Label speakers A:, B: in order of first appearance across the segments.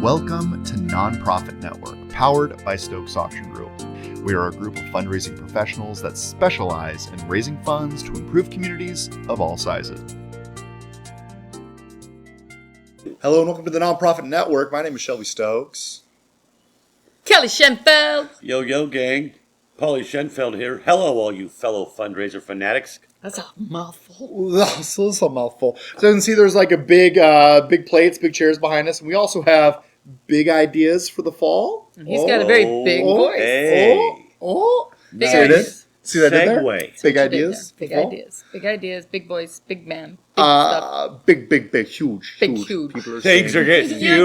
A: Welcome to Nonprofit Network, powered by Stokes Auction Group. We are a group of fundraising professionals that specialize in raising funds to improve communities of all sizes. Hello and welcome to the Nonprofit Network. My name is Shelby Stokes.
B: Kelly Schenfeld.
C: Yo, gang. Paulie Schenfeld here. Hello, all you fellow fundraiser fanatics.
B: That's a mouthful.
A: Ooh, that's a mouthful. So you can see there's like a big plates, big chairs behind us. And we also have big ideas for the fall.
B: And he's got a very big voice.
C: Hey.
B: Big
A: See what I did?
B: ideas.
A: See what I did there?
C: Segue.
A: Big ideas.
B: Big
A: for the fall?
B: ideas. Big ideas. Big voice. Big man. Big stuff.
A: Big, huge.
B: Big, huge.
A: People are
C: Things
A: saying
C: are getting
B: You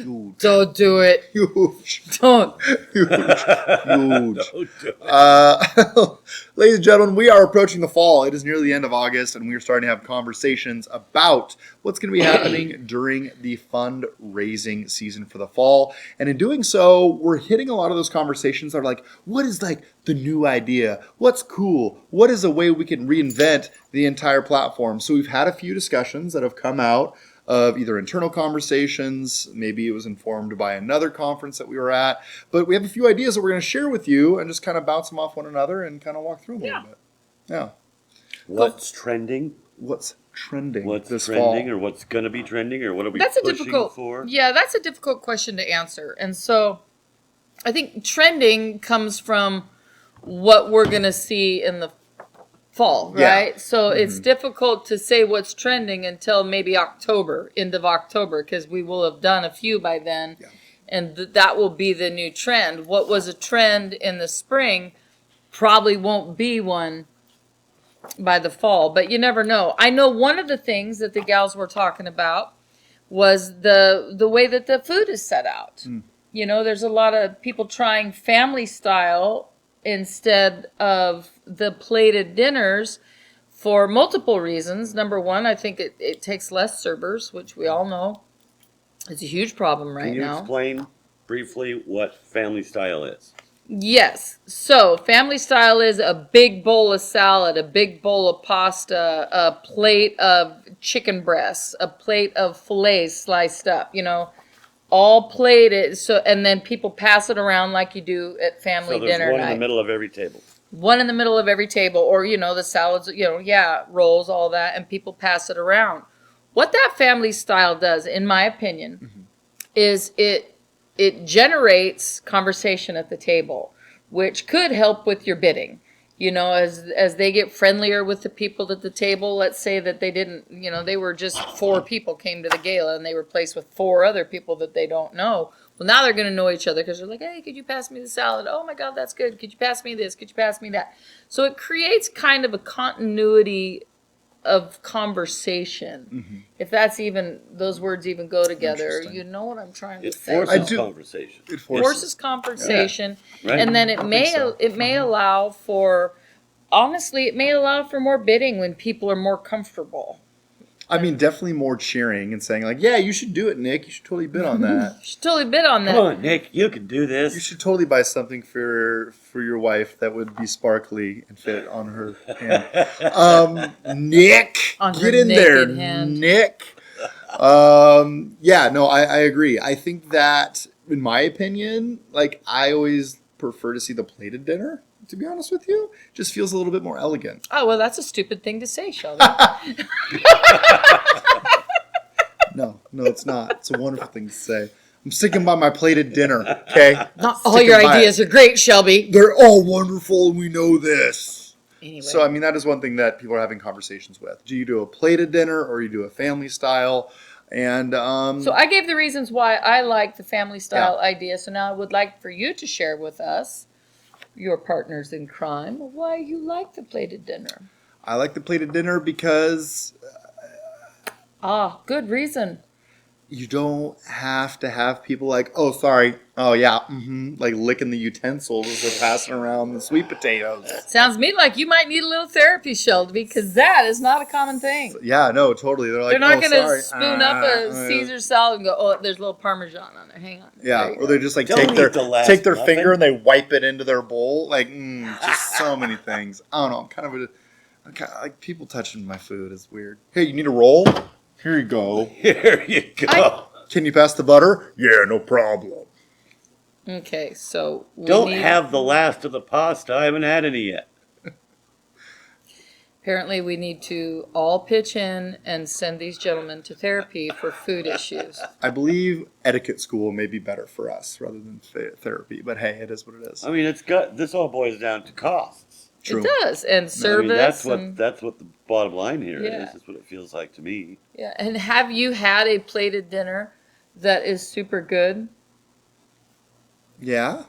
C: huge.
B: don't do it.
A: huge.
B: Don't.
A: Huge.
C: Don't do it.
A: Ladies and gentlemen, we are approaching the fall. It is nearly the end of August, and we are starting to have conversations about what's going to be happening during the fundraising season for the fall. And in doing so, we're hitting a lot of those conversations that are like, what is like the new idea? What's cool? What is a way we can reinvent the entire platform? So we've had a few discussions that have come out of either internal conversations, maybe it was informed by another conference that we were at, but we have a few ideas that we're going to share with you and just kind of bounce them off one another and kind of walk through them a little bit. Yeah.
C: What's trending?
A: What's trending
C: What's
A: this
C: trending,
A: fall?
C: or what's going to be trending, or what are we
B: That's a
C: pushing
B: difficult.
C: for?
B: Yeah, that's a difficult question to answer. And so, I think trending comes from what we're going to see in the fall,
A: Yeah.
B: right? So it's difficult to say what's trending until maybe October, end of October, because we will have done a few by then, and that will be the new trend. What was a trend in the spring probably won't be one by the fall, but you never know. I know one of the things that the gals were talking about was the way that the food is set out. You know, there's a lot of people trying family style instead of the plated dinners for multiple reasons. Number one, I think it takes less servers, which we all know is a huge problem right
C: Can you
B: now.
C: explain briefly what family style is?
B: Yes. So family style is a big bowl of salad, a big bowl of pasta, a plate of chicken breasts, a plate of fillets sliced up, you know, all plated. So, and then people pass it around like you do at family
C: So there's
B: dinner
C: one
B: night.
C: in the middle of every table.
B: One in the middle of every table, or, you know, the salads, you know, rolls, all that, and people pass it around. What that family style does, in my opinion, is it generates conversation at the table, which could help with your bidding. You know, as they get friendlier with the people at the table, let's say that they didn't, you know, they were just 4 people came to the gala and they were placed with 4 other people that they don't know. Well, now they're going to know each other because they're like, hey, could you pass me the salad? Oh my God, that's good. Could you pass me this? Could you pass me that? So it creates kind of a continuity of conversation. If that's even, those words even go together,
A: Interesting.
B: you know what I'm trying to
C: It
B: say.
C: forces
A: do.
C: conversation.
A: It
B: Forces conversation,
C: Right.
B: and then it may
A: so.
B: it may allow for, honestly, it may allow for more bidding when people are more comfortable.
A: I mean, definitely more cheering and saying like, yeah, you should do it, Nick. You should totally bid on that.
B: You should totally bid on that.
C: Come on, Nick, you can do this.
A: You should totally buy something for your wife that would be sparkly and fit on her hand. Nick,
B: On
A: get
B: her
A: in there,
B: naked hand.
A: Nick. Yeah, no, I agree. I think that, in my opinion, like I always prefer to see the plated dinner. To be honest with you, just feels a little bit more elegant.
B: Oh, well, that's a stupid thing to say, Sheldon.
A: No, it's not. It's a wonderful thing to say. I'm sticking by my plated dinner. Okay,
B: Not all your ideas are great, Shelby.
A: They're all wonderful, and we know this.
B: Anyway.
A: So, I mean, that is one thing that people are having conversations with. Do you do a plated dinner or you do a family style? And
B: So I gave the reasons why I like the family style idea. So now I would like for you to share with us, your partners in crime, why you like the plated dinner.
A: I like the plated dinner because
B: Good reason.
A: you don't have to have people like, oh, sorry, oh, yeah, like licking the utensils as they're passing around the sweet potatoes.
B: Sounds to me like you might need a little therapy, Shelby, because that is not a common thing.
A: Yeah, no, totally. They're like,
B: They're not
A: oh,
B: going to
A: sorry.
B: spoon up a Caesar salad and go, oh, there's a little Parmesan on there. Hang on.
A: Yeah,
B: There you
A: or
B: go.
A: they just like
C: Don't
A: take
C: eat
A: their
C: the last muffin.
A: finger and they wipe it into their bowl. Like, just so many things. I don't know. I'm kind of like people touching my food is weird. Hey, you need a roll? Here you go.
C: Here you go.
A: Can you pass the butter? Yeah, no problem.
B: Okay, so
C: Don't have the last of the pasta. I haven't had any yet.
B: Apparently, we need to all pitch in and send these gentlemen to therapy for food issues.
A: I believe etiquette school may be better for us rather than therapy, but hey, it is what it is.
C: I mean, this all boils down to costs.
A: True.
B: It does, and service.
C: That's what the bottom line here is.
B: Yeah.
C: That's what it feels like to me.
B: Yeah, and have you had a plated dinner that is super good?
A: Yeah?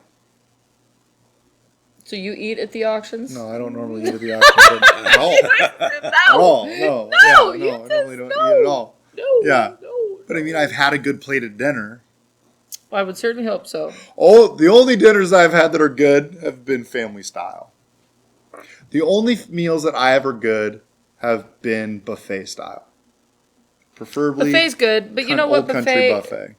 B: So you eat at the auctions?
A: No, I don't normally eat at the auction. At all. At all. No.
B: No,
A: Yeah,
B: you
A: I
B: just
A: normally don't
B: no.
A: eat at all.
B: No.
A: Yeah.
B: No.
A: But I mean, I've had a good plated dinner.
B: I would certainly hope so.
A: Oh, the only dinners I've had that are good have been family style. The only meals that I ever good have been buffet style. Preferably
B: Buffet's good, but you know what
A: old country
B: buffet?
A: buffet.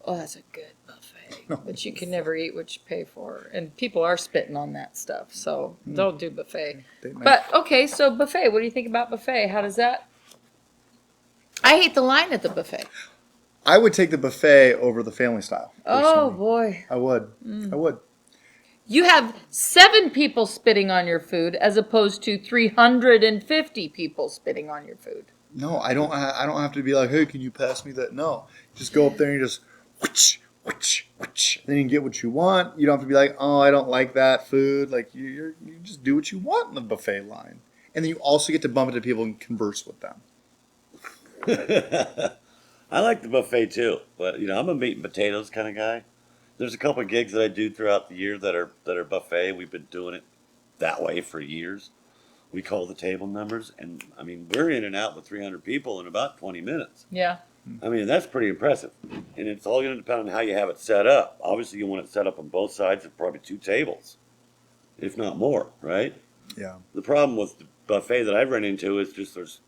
B: Oh, that's a good buffet.
A: No.
B: But you can never eat what you pay for. And people are spitting on that stuff. So don't do buffet.
A: They might-
B: But okay, so buffet. What do you think about buffet? How does that? I hate the line at the buffet.
A: I would take the buffet over the family style.
B: Oh
A: personally.
B: boy.
A: I would. I would.
B: You have 7 people spitting on your food as opposed to 350 people spitting on your food.
A: No, I don't. I don't have to be like, hey, can you pass me that? No, just go up there and you just, whoosh, whoosh, whoosh. Then you can get what you want. You don't have to be like, oh, I don't like that food. Like you just do what you want in the buffet line, and then you also get to bump into people and converse with them.
C: I like the buffet too, but I'm a meat and potatoes kind of guy. There's a couple of gigs that I do throughout the year that are buffet. We've been doing it that way for years. We call the table numbers, and I mean we're in and out with 300 people in about 20 minutes.
B: Yeah.
C: I mean that's pretty impressive, and it's all going to depend on how you have it set up. Obviously, you want it set up on both sides of probably 2 tables, if not more, right?
A: Yeah.
C: The problem with the buffet that I've run into is just there's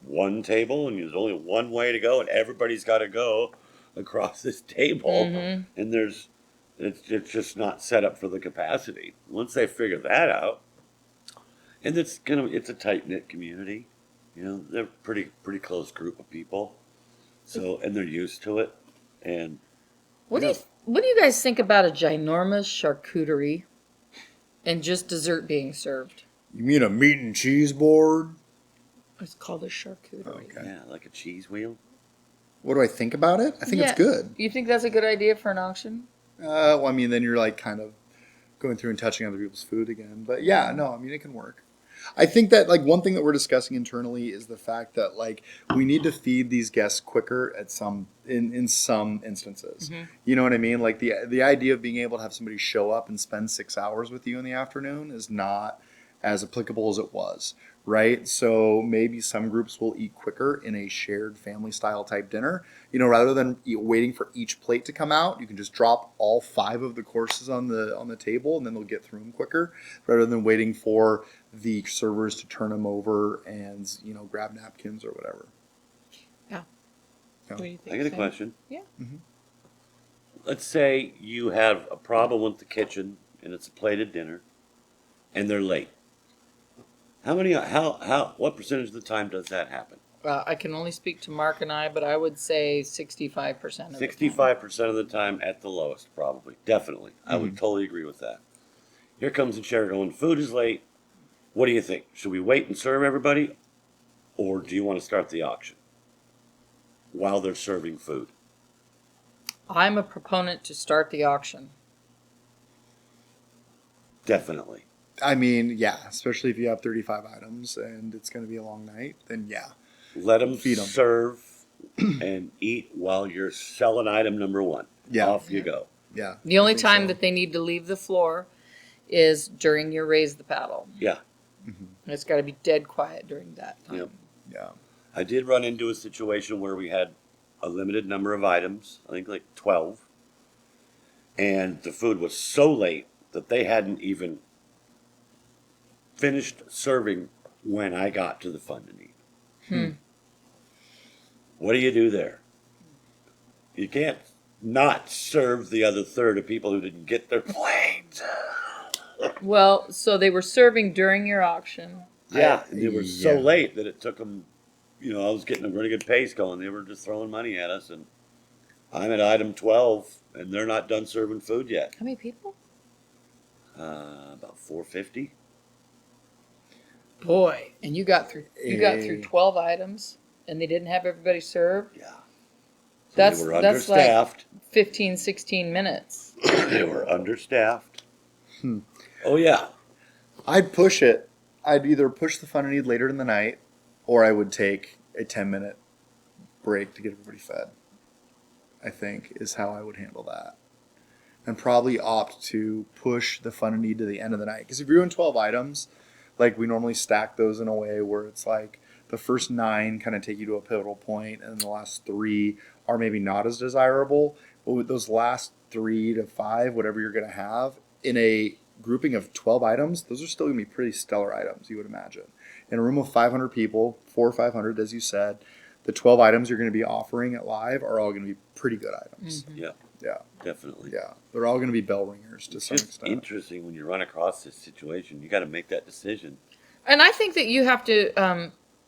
C: one table and there's only one way to go, and everybody's got to go across this table, and it's just not set up for the capacity. Once they figure that out, and it's a tight knit community, they're pretty close group of people, so and they're used to it, and
B: What do you guys think about a ginormous charcuterie and just dessert being served?
A: You mean a meat and cheese board?
B: It's called a charcuterie.
A: Okay.
C: yeah, like a cheese wheel.
A: What do I think about it? I think it's good.
B: You think that's a good idea for an auction?
A: Well, I mean, then you're like kind of going through and touching other people's food again. But yeah, no, I mean, it can work. I think that like one thing that we're discussing internally is the fact that like we need to feed these guests quicker at in some instances. You know what I mean? Like the idea of being able to have somebody show up and spend 6 hours with you in the afternoon is not as applicable as it was, right? So maybe some groups will eat quicker in a shared family style type dinner. Rather than waiting for each plate to come out, you can just drop all 5 of the courses on the table, and then they'll get through them quicker, rather than waiting for the servers to turn them over and grab napkins or whatever.
B: Yeah.
A: Yeah.
B: What do you think,
C: I got a
B: Sam?
C: question.
B: Yeah.
C: Let's say you have a problem with the kitchen and it's a plated dinner, and they're late. What percentage of the time does that happen?
B: I can only speak to Mark and I, but I would say 65% of the time.
C: 65% of the time at the lowest, probably. Definitely. I would totally agree with that. Here comes the chair going, food is late. What do you think? Should we wait and serve everybody? Or do you want to start the auction while they're serving food?
B: I'm a proponent to start the auction.
C: Definitely.
A: I mean, yeah, especially if you have 35 items and it's going to be a long night, then yeah.
C: Let them
A: Feed 'em.
C: serve and eat while you're selling item number 1.
A: Yeah.
C: Off you go.
A: Yeah.
B: The only
A: I think
B: time
A: so.
B: that they need to leave the floor is during your raise the paddle.
C: Yeah.
B: It's got to be dead quiet during that time.
C: Yep.
A: Yeah.
C: I did run into a situation where we had a limited number of items, I think like 12, and the food was so late that they hadn't even finished serving when I got to the fun and eat. What do you do there? You can't not serve the other third of people who didn't get their plate.
B: Well, so they were serving during your auction.
C: Yeah, and they were so
A: Yeah.
C: late that it took them, I was getting a really good pace going. They were just throwing money at us, and I'm at item 12, and they're not done serving food yet.
B: How many people?
C: About 450.
B: Boy, and you got through 12 items, and they didn't have everybody served.
C: Yeah. So
B: That's
C: they were
B: like
C: understaffed.
B: 15, 16 minutes.
C: They were understaffed. Oh yeah.
A: I'd push it. I'd either push the fun and eat later in the night, or I would take a 10-minute break to get everybody fed, I think, is how I would handle that. And probably opt to push the fun and need to the end of the night. Because if you're doing 12 items, like we normally stack those in a way where it's like the first 9 kind of take you to a pivotal point, and the last 3 are maybe not as desirable. But with those last 3 to 5, whatever you're going to have, in a grouping of 12 items, those are still going to be pretty stellar items, you would imagine. In a room of 500 people, 400 or 500, as you said, the 12 items you're going to be offering at live are all going to be pretty good items.
C: Yeah.
A: Yeah.
C: Definitely.
A: Yeah. They're all going to be bell ringers to
C: It's
A: some
C: just
A: extent.
C: interesting when you run across this situation. You got to make that decision.
B: And I think that you have to,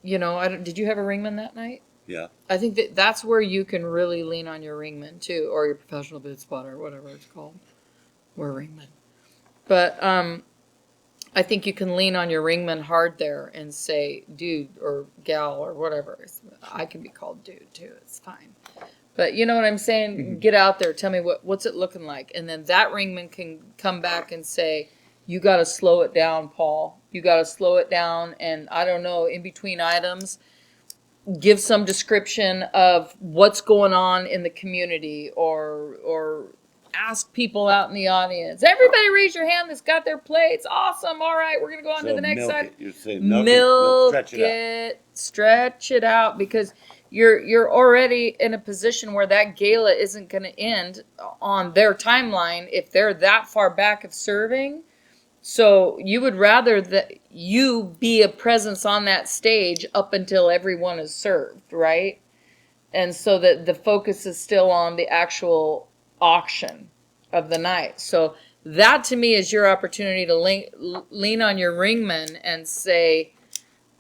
B: did you have a ringman that night?
C: Yeah.
B: I think that's where you can really lean on your ringman too, or your professional bid spotter, or whatever it's called. We're ringman. But I think you can lean on your ringman hard there and say, dude or gal or whatever. I can be called dude too. It's fine. But you know what I'm saying?
A: Mm-hmm.
B: Get out there. Tell me what's it looking like. And then that ringman can come back and say, you got to slow it down, Paul. You got to slow it down. And I don't know, in between items, give some description of what's going on in the community, or ask people out in the audience. Everybody raise your hand that's got their plates. Awesome. All right, we're going to go on to the next
C: milk
B: side.
C: it. You say
B: Milk
C: stretch it out.
B: stretch it out, because you're already in a position where that gala isn't going to end on their timeline if they're that far back of serving. So you would rather that you be a presence on that stage up until everyone is served, right? And so that the focus is still on the actual auction of the night. So that to me is your opportunity to lean on your ringman and say,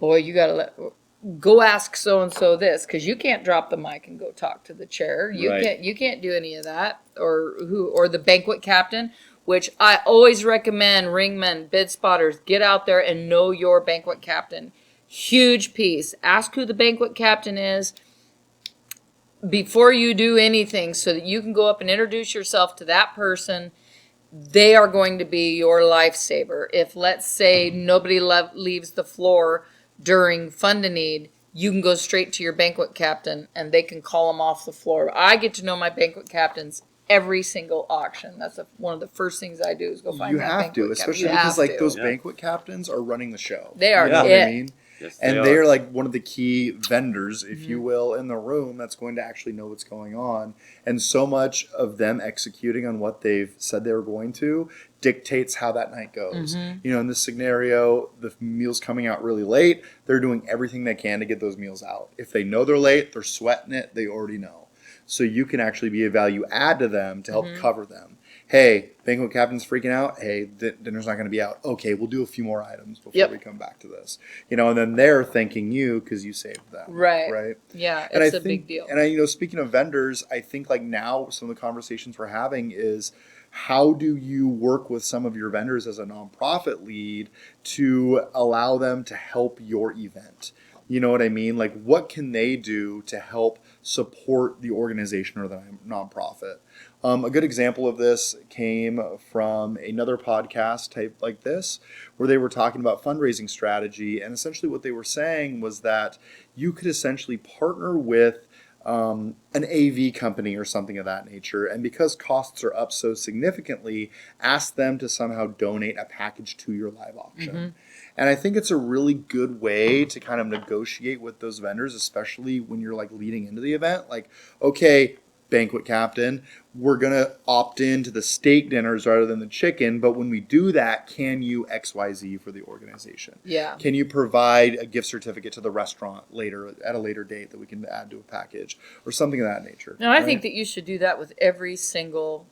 B: boy, you got to go ask so-and-so this, because you can't drop the mic and go talk to the chair. You can't do any of that, or the banquet captain, which I always recommend ringmen, bid spotters, get out there and know your banquet captain. Huge piece. Ask who the banquet captain is before you do anything, so that you can go up and introduce yourself to that person. They are going to be your lifesaver. If, let's say, nobody leaves the floor during Fund a Need, you can go straight to your banquet captain and they can call them off the floor. I get to know my banquet captains every single auction. That's one of the first things I do is go find
A: You
B: that
A: have
B: banquet
A: to,
B: captain.
A: especially
B: You
A: because
B: have
A: like
B: to.
A: those
C: Yeah.
A: banquet captains are running the show.
B: They are
A: You know what
B: it.
A: I mean?
C: Yes,
A: And
C: are.
A: they're like one of the key vendors, if
B: Mm-hmm.
A: you will, in the room that's going to actually know what's going on. And so much of them executing on what they've said they were going to dictates how that night goes.
B: Mm-hmm.
A: You know, in this scenario, the meal's coming out really late. They're doing everything they can to get those meals out. If they know they're late, they're sweating it. They already know. So you can actually be a value add to them to help
B: Mm-hmm.
A: cover them. Hey, banquet captain's freaking out. Hey, dinner's not going to be out. Okay, we'll do a few more items before
B: Yep.
A: we come back to this. You know, and then they're thanking you because you saved them.
B: Right.
A: Right.
B: Yeah,
A: And
B: it's
A: I
B: a
A: think,
B: big deal.
A: And speaking of vendors, I think like now some of the conversations we're having is how do you work with some of your vendors as a nonprofit lead to allow them to help your event? You know what I mean? Like, what can they do to help support the organization or the nonprofit? A good example of this came from another podcast type like this, where they were talking about fundraising strategy. And essentially what they were saying was that you could essentially partner with an AV company or something of that nature. And because costs are up so significantly, ask them to somehow donate a package to your live auction.
B: Mm-hmm.
A: And I think it's a really good way to kind of negotiate with those vendors, especially when you're like leading into the event. Like, okay, banquet captain, we're going to opt into the steak dinners rather than the chicken. But when we do that, can you XYZ for the organization?
B: Yeah.
A: Can you provide a gift certificate to the restaurant later at a later date that we can add to a package or something of that nature?
B: No, I
A: right?
B: think that you should do that with every single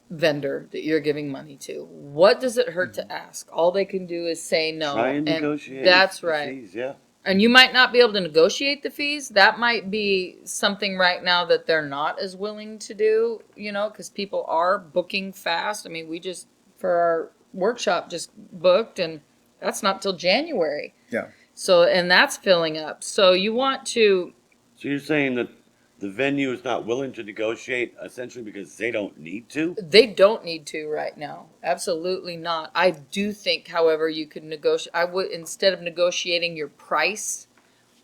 B: vendor that you're giving money to. What does it hurt to ask? All they can do is say no.
C: Try and negotiate.
B: That's
C: It's
B: right.
C: easy, yeah.
B: And you might not be able to negotiate the fees. That might be something right now that they're not as willing to do, because people are booking fast. I mean, we just, for our workshop, just booked, and that's not till January.
A: Yeah.
B: So, and that's filling up. So you want to,
C: So you're saying that the venue is not willing to negotiate essentially because they don't need to?
B: they don't need to right now. Absolutely not. I do think, however, you could negotiate. I would, instead of negotiating your price,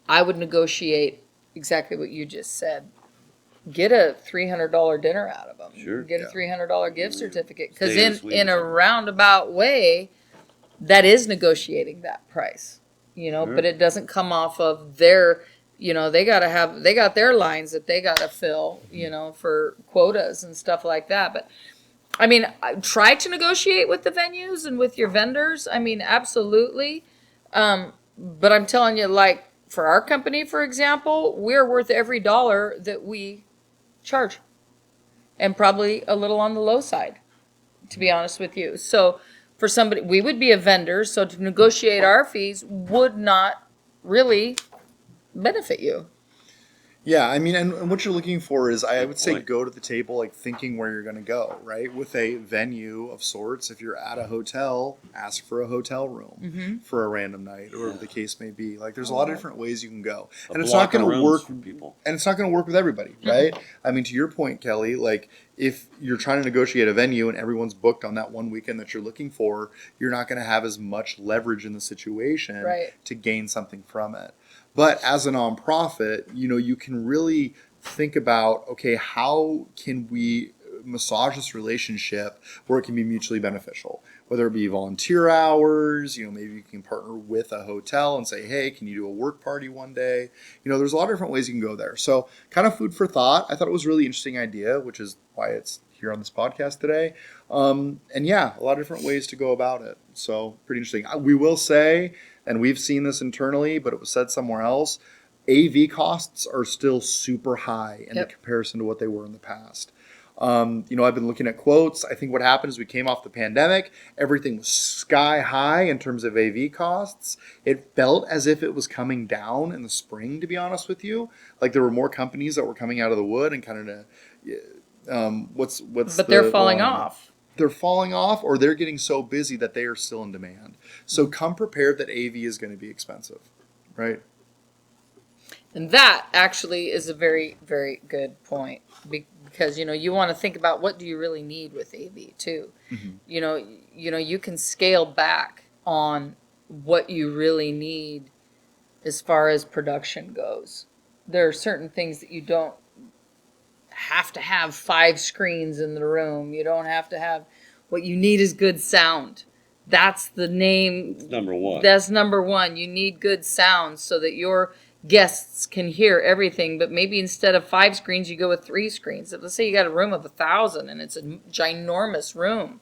B: I would negotiate exactly what you just said. Get a $300 dinner out of them.
C: Sure.
B: Get a
A: Yeah.
B: $300 gift certificate. Because
C: Stay in
B: in
C: Sweden
B: in a
C: somewhere.
B: roundabout way, that is negotiating that price.
C: Sure.
B: But it doesn't come off of their. They got their lines that they got to fill. For quotas and stuff like that. But I mean, try to negotiate with the venues and with your vendors. I mean, absolutely. But I'm telling you, like for our company, for example, we're worth every dollar that we charge, and probably a little on the low side, to be honest with you. So for somebody, we would be a vendor, so to negotiate our fees would not really benefit you.
A: Yeah, I mean, and what you're looking for is, I
C: Good
A: would say,
C: point.
A: go to the table like thinking where you're going to go, right? With a venue of sorts. If you're at a hotel, ask for a hotel room for a random night, or whatever the case may be. Like, there's a lot of different ways you can go,
C: A
A: and it's not
C: block of
A: going to
C: rooms
A: work.
C: for people.
A: And it's not going to work with everybody, right? I mean, to your point, Kelly, like if you're trying to negotiate a venue and everyone's booked on that one weekend that you're looking for, you're not going to have as much leverage in the situation
B: Right.
A: to gain something from it. But as a nonprofit, you can really think about, okay, how can we massage this relationship where it can be mutually beneficial? Whether it be volunteer hours, maybe you can partner with a hotel and say, hey, can you do a work party one day? There's a lot of different ways you can go there. So kind of food for thought. I thought it was a really interesting idea, which is why it's here on this podcast today. And yeah, a lot of different ways to go about it. So pretty interesting. We will say, and we've seen this internally, but it was said somewhere else, AV costs are still super high in
B: Yep.
A: comparison to what they were in the past. I've been looking at quotes. I think what happened is we came off the pandemic. Everything was sky high in terms of AV costs. It felt as if it was coming down in the spring, to be honest with you. Like there were more companies that were coming out of the wood and kind of, what's
B: But they're falling
A: line?
B: off.
A: They're falling off, or they're getting so busy that they are still in demand. So come prepared that AV is going to be expensive, right?
B: And that actually is a very, very good point, because you want to think about what do you really need with AV too. You can scale back on what you really need as far as production goes. There are certain things that you don't have to have 5 screens in the room. You don't have to have. What you need is good sound. That's the name.
C: Number one.
B: That's number one. You need good sound so that your guests can hear everything. But maybe instead of 5 screens, you go with 3 screens. Let's say you got a room of 1,000 and it's a ginormous room.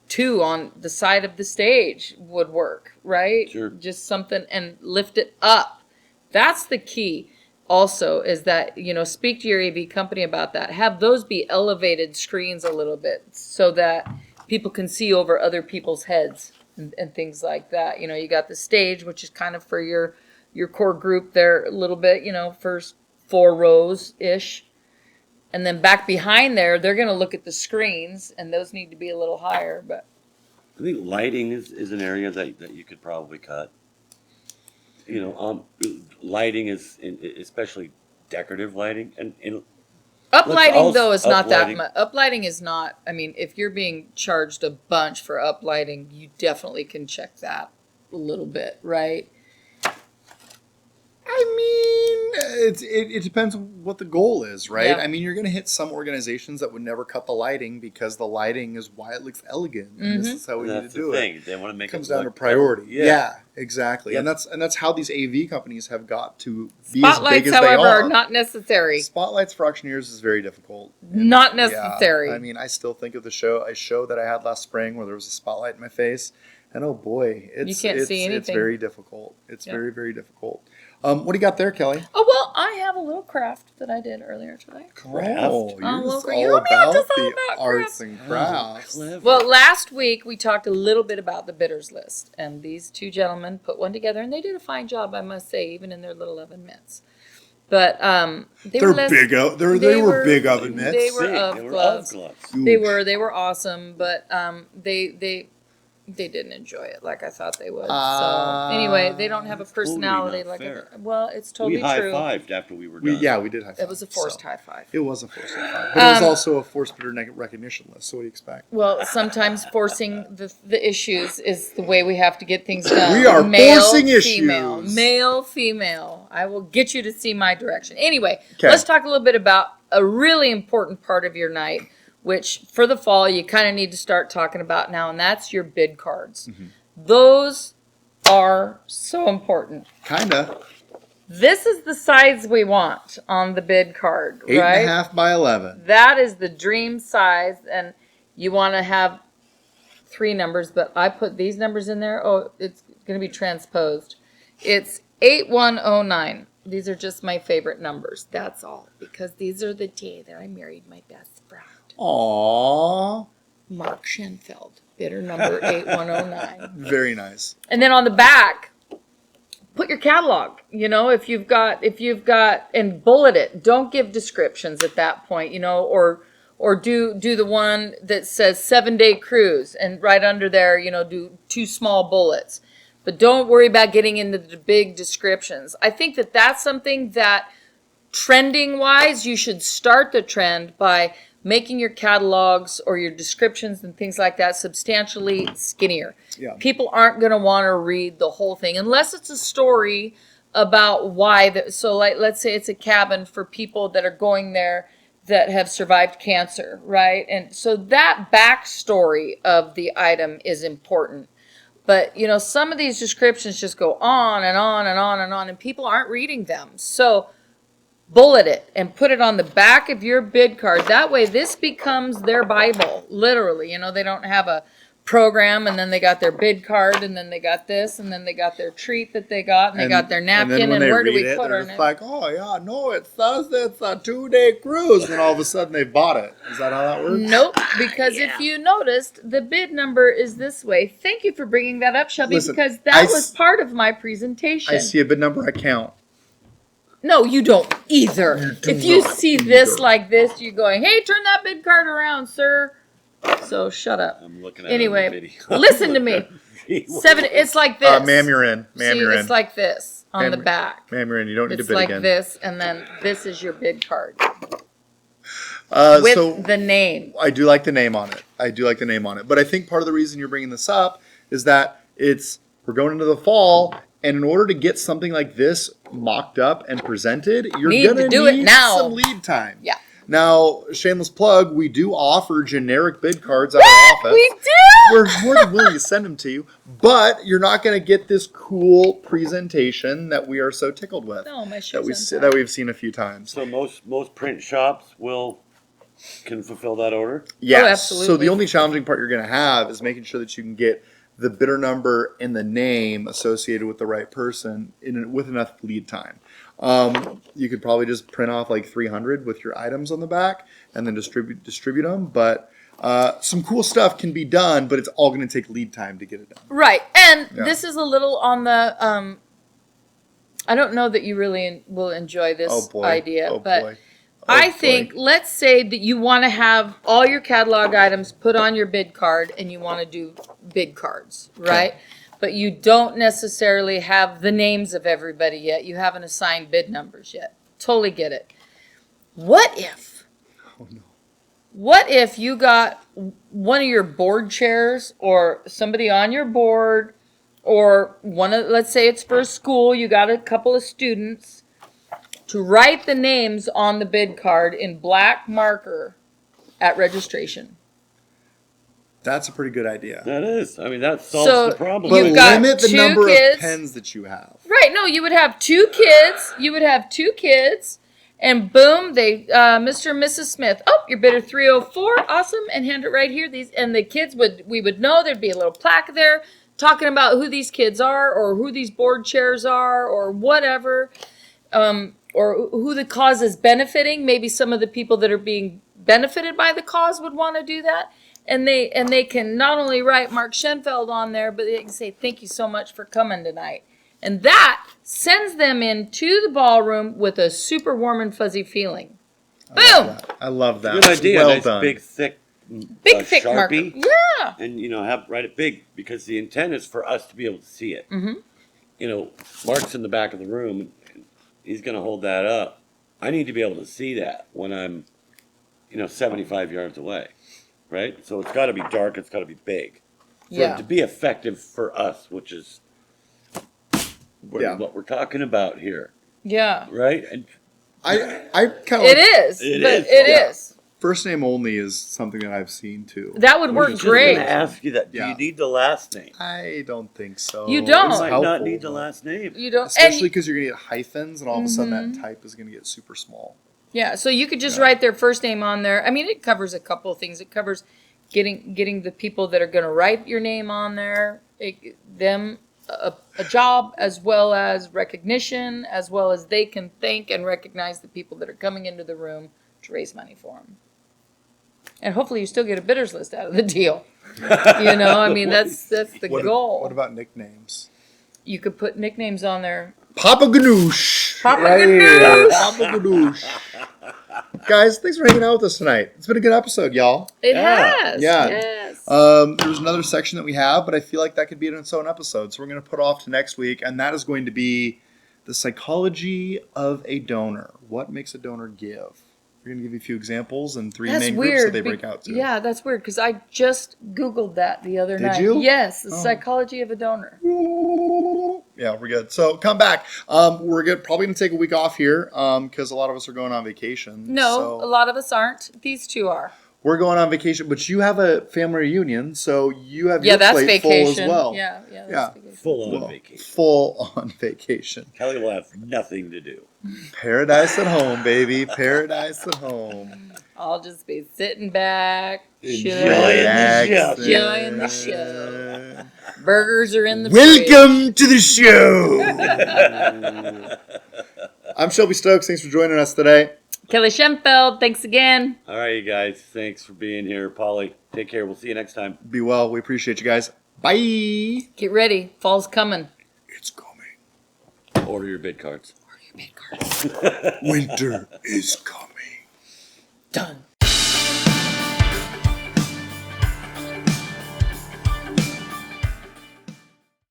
B: 2 on the side of the stage would work, right?
C: Sure.
B: Just something, and lift it up. That's the key. Also, is that, speak to your AV company about that. Have those be elevated screens a little bit so that people can see over other people's heads and things like that. You got the stage, which is kind of for your core group there a little bit, first 4 rows-ish. And then back behind there, they're going to look at the screens, and those need to be a little higher. But
C: I think lighting is an area that you could probably cut. Lighting is, especially decorative lighting, and
B: uplighting, though, is not that
C: uplighting.
B: much. Uplighting is not, I mean, if you're being charged a bunch for uplighting, you definitely can check that a little bit, right?
A: I mean, it depends on what the goal is, right?
B: Yeah.
A: I mean, you're going to hit some organizations that would never cut the lighting because the lighting is why it looks elegant, and this is how we need
C: That's
A: to do
C: the
A: it.
C: thing. They want to make
A: It comes
C: it
A: down to
C: look
A: priority.
C: Yeah.
A: Yeah, exactly.
C: Yep.
A: And that's how these AV companies have got to be as big
B: Spotlights,
A: as
B: however,
A: they
B: are not necessary.
A: Spotlights for auctioneers is very difficult.
B: Not
A: Yeah,
B: necessary.
A: I mean, I still think of the show that I had last spring where there was a spotlight in my face, and oh boy,
B: You can't see
A: It's
B: anything.
A: very difficult. It's
B: Yeah.
A: very, very difficult. What do you got there, Kelly?
B: Oh, well, I have a little craft that I did earlier today.
C: Craft?
A: Oh,
B: Oh,
A: you're just
B: well, you
A: all
B: know me, I'm
A: about
B: just all
A: the
B: about
A: arts
B: crafts.
A: and crafts.
C: Clever.
B: Well, last week we talked a little bit about the bitters list, and these two gentlemen put one together, and they did a fine job, I must say, even in their little oven mitts. But they
A: They're
B: were less,
A: big. They were big oven mitts.
B: They were
C: Big.
B: of
C: They were
B: gloves.
C: of gloves.
B: They were awesome, but they didn't enjoy it like I thought they would. So anyway, they don't have a personality
C: not
B: like
C: fair.
B: well, it's totally
C: We
B: true.
C: high-fived after we were done.
A: We did high five.
B: It was a forced
A: so.
B: high five.
A: It was a forced high five. But it was also a forced bitter recognition list. So what do you expect?
B: Well, sometimes forcing the issues is the way we have to get things done.
A: We are
B: Male,
A: forcing
B: female,
A: issues.
B: Male, female. I will get you to see my direction. Anyway,
A: 'Kay.
B: let's talk a little bit about a really important part of your night, which for the fall you kind of need to start talking about now, and that's your bid cards.
A: Mm-hmm.
B: Those are so important.
A: Kinda.
B: This is the size we want on the bid card, right?
A: 8.5 by 11.
B: That is the dream size, and you want to have 3 numbers, but I put these numbers in there. Oh, it's going to be transposed. It's 8109. These are just my favorite numbers. That's all, because these are the day that I married my best friend,
A: Aww.
B: Mark Schenfeld, bidder number 8109.
A: Very nice.
B: And then on the back, put your catalog. You know, if you've got, and bullet it. Don't give descriptions at that point. You know, or do the one that says 7-day cruise, and right under there, you know, do 2 small bullets. But don't worry about getting into the big descriptions. I think that that's something that, trending wise, you should start the trend by making your catalogs or your descriptions and things like that substantially skinnier.
A: Yeah.
B: People aren't going to want to read the whole thing unless it's a story about why. So, like, let's say it's a cabin for people that are going there that have survived cancer, right? And so that backstory of the item is important. But, you know, some of these descriptions just go on and on and on and on, and people aren't reading them. So bullet it and put it on the back of your bid card. That way this becomes their Bible, literally. You know, they don't have a program, and then they got their bid card, and then they got this, and then they got their treat that they got, and they got their napkin, and where do we put our napkin?
A: Like, oh yeah, no, it says it's a 2-day cruise, and then all of a sudden they bought it. Is that how that works?
B: Nope, because if you noticed, the bid number is this way. Thank you for bringing that up, Shelby,
A: Listen,
B: because that was part of my presentation.
A: I see a bid number, I count.
B: No, you don't either.
A: You do
B: If you
A: not
B: see
A: either.
B: this like this, you're going, hey, turn that bid card around, sir. So shut up.
C: I'm looking at
B: Anyway,
C: it in the video.
B: listen to me. It's like this.
A: Ma'am, you're in. Ma'am,
B: See,
A: you're in.
B: it's like this on the
A: Ma'am,
B: back.
A: Ma'am, you're in. You don't need to
B: It's
A: bid
B: like
A: again.
B: this, and then this is your bid card with
A: So
B: the name.
A: I do like the name on it. But I think part of the reason you're bringing this up is that we're going into the fall, and in order to get something like this mocked up and presented, you're
B: Need
A: going
B: to
A: to
B: do it
A: need
B: now.
A: some lead time.
B: Yeah.
A: Now, shameless plug, we do offer generic bid cards at our office.
B: We do.
A: We're more than willing to send them to you, but you're not going to get this cool presentation that we are so tickled with.
B: No, my shirt's untied.
A: that we've seen a few times.
C: So most print shops can fulfill that order.
A: Yes.
B: Oh, absolutely.
A: So the only challenging part you're going to have is making sure that you can get the bidder number and the name associated with the right person with enough lead time. You could probably just print off like 300 with your items on the back and then distribute them. But some cool stuff can be done, but it's all going to take lead time to get it done.
B: Right. And
A: Yeah.
B: this is a little on the, I don't know that you really will enjoy this idea, but I think, let's say that you want to have all your catalog items put on your bid card and you want to do bid cards, right?
A: Okay.
B: But you don't necessarily have the names of everybody yet. You haven't assigned bid numbers yet. Totally get it. What if?
A: Oh, no.
B: What if you got one of your board chairs or somebody on your board, or let's say it's for a school, you got a couple of students, to write the names on the bid card in black marker at registration.
A: That's a pretty good idea.
C: That is. I mean, that solves
B: So
C: the problem.
A: But
B: You've got
A: limit the
B: 2
A: number
B: kids.
A: of pens that you have.
B: Right, no, you would have 2 kids. And boom, Mr. and Mrs. Smith. Oh, your bidder 304. Awesome. And hand it right here. We would know there'd be a little plaque there. talking about who these kids are or who these board chairs are or whatever, or who the cause is benefiting. Maybe some of the people that are being benefited by the cause would want to do that. And they can not only write Mark Schenfeld on there, but they can say, thank you so much for coming tonight. And that sends them into the ballroom with a super warm and fuzzy feeling. Boom!
A: I love that.
C: Good idea.
A: Well
C: Nice
A: done.
C: big thick
B: Thick marker.
C: Sharpie.
B: Yeah.
C: And write it big, because the intent is for us to be able to see it. Mark's in the back of the room, and he's going to hold that up. I need to be able to see that when I'm 75 yards away, right? So it's got to be dark, it's got to be big for it to be effective for us, which is what we're talking about here,
B: Yeah.
C: right? And
A: I kind of
B: It is. It is.
A: First name only is something that I've seen too.
B: That would work
C: just
B: great.
C: gonna ask you that. Do
A: Yeah.
C: you need the last name?
A: I don't think so.
B: You don't.
A: It's
C: You might
A: helpful,
C: not need the
A: but-
C: last name.
B: You don't,
A: Especially
B: and,
A: because you're going to get hyphens, and all of a sudden that type is going to get super small.
B: yeah. So you could just write their first name on there. I mean, it covers a couple of things. It covers getting the people that are going to write your name on there, them a job, as well as recognition, as well as they can thank and recognize the people that are coming into the room to raise money for them. And hopefully you still get a bidders list out of the deal. I mean, that's the goal.
A: What about nicknames?
B: You could put nicknames on there.
A: Papa Ganoush.
B: Papa
A: Right here.
B: Ganoush.
A: Papa Ganoush. Guys, thanks for hanging out with us tonight. It's been a good episode, y'all.
B: It
C: Yeah.
B: has.
A: Yeah.
B: Yes.
A: There's another section that we have, but I feel like that could be in its own episode. So we're going to put off to next week, and that is going to be the psychology of a donor. What makes a donor give? We're going to give you a few examples and three main groups that they break out to.
B: Yeah, that's weird because I just Googled that the other night.
A: Did you?
B: Yes, the psychology of a donor.
A: Yeah, we're good. So come back. We're probably going to take a week off here because a lot of us are going on vacation.
B: No,
A: So
B: a lot of us aren't. These two are.
A: we're going on vacation, but you have a family reunion, so you have
B: Yeah,
A: your
B: that's
A: plate
B: vacation.
A: full as well.
B: Yeah, that's
A: Yeah.
B: vacation.
C: Full on
A: Well,
C: vacation.
A: full on vacation.
C: Kelly will have nothing to do.
A: Paradise at home, baby. Paradise at home.
B: I'll just be sitting back,
C: Enjoying the show.
B: Enjoying the show. Burgers are in the
A: Welcome to the show. I'm Shelby Stokes. Thanks for joining us today.
B: fridge. Kelly Schenfeld, thanks again.
C: All right, you guys. Thanks for being here. Polly, take care. We'll see you next time.
A: Be well. We appreciate you guys. Bye.
B: Get ready. Fall's coming.
A: It's coming.
C: Order your bid cards.
A: Winter is coming.
B: Done.